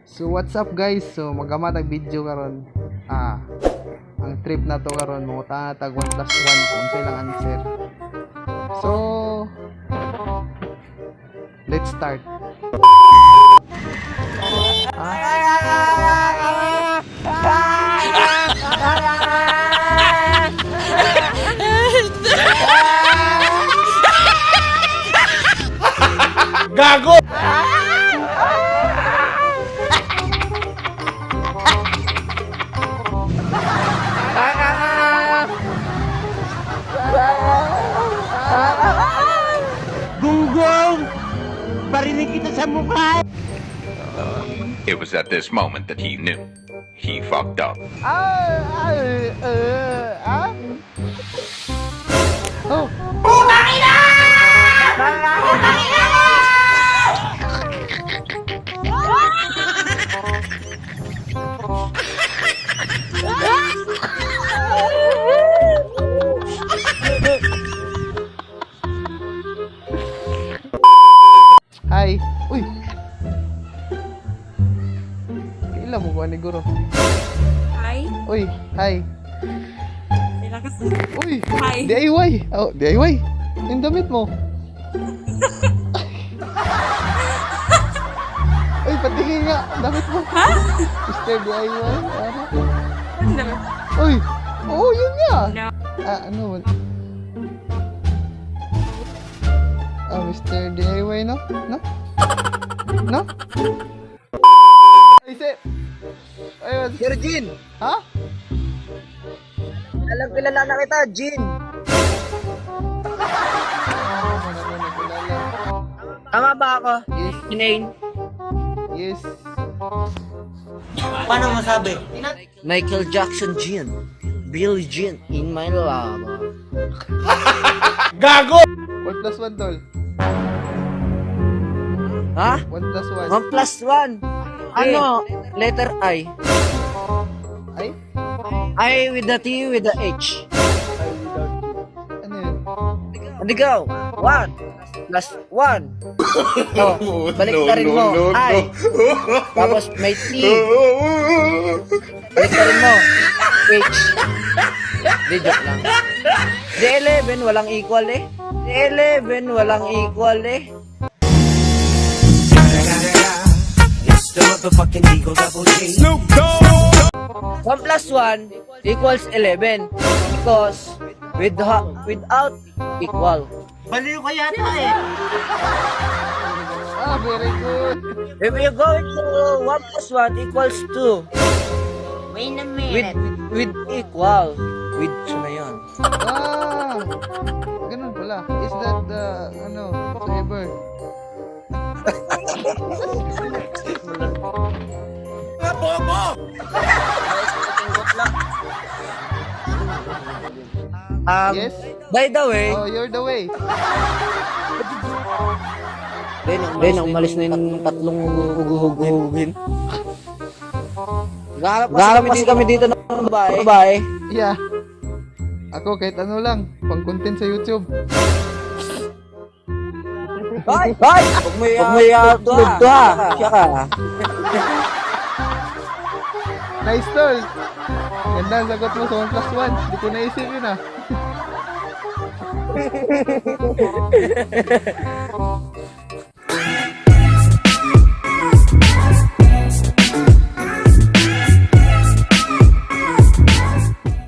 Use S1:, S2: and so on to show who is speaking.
S1: So what's up guys? So magamatag video karon. Ang trip na to karon mo tag 1+1 kung sa ilang answer. So let's start.
S2: Gago!
S3: Gunggong! Parinig kita sa mukha!
S4: It was at this moment that he knew. He fucked up.
S1: Oh. Hi. Uy. Kailan mo ba ni Guro?
S5: Hi.
S1: Uy, hi.
S5: Ilakas.
S1: Uy.
S5: Hi.
S1: DIY. Oh, DIY. Yung damit mo. Uy, patingin nga. Ang damit mo.
S5: Ha?
S1: Mr. DIY.
S5: Ano?
S1: Uy. Oo, yun nga.
S5: No.
S1: Ano? Mr. DIY, no? No? No? Ay, sir. Ayun.
S3: Sir Jin!
S1: Ha?
S3: Alam kilala na kita, Jin! Tama ba ako?
S1: Yes.
S3: Inain?
S1: Yes.
S3: Paano masabi? Michael Jackson Jin. Billie Jean in my love.
S2: Gago!
S1: 1+1, tol.
S3: Ha?
S1: 1+1.
S3: 1+1. Ano? Letter I.
S1: Ay?
S3: I with the T with the H.
S1: Ano yun?
S3: Andigaw. 1 plus 1. Oh, balik ka rin mo. I. Tapos may T. Balik ka rin mo. H. Di joke lang. D11 walang equal eh. D11 walang equal eh.
S6: It's the motherfucking Eagle Double G.
S3: 1+1 equals 11 because without equal. Baliw ka yata eh.
S1: Very good.
S3: If you go to 1+1 equals 2.
S5: Wait a minute.
S3: With equal. With 2 na yun.
S1: Ganun pala. Is that the, saber? Yes?
S3: By the way,
S1: Oh, you're the way.
S3: then umalis na yung tatlong huguhugin. Gaharap kasi kami dito ng babae.
S1: Yeah. Ako kahit ano lang, pang content sa YouTube.
S3: Bye! Huwag mo i-upload to ha. Siya ka.
S1: Nice, tol. Ganda ang sagot mo sa 1+1. Hindi ko naisip yun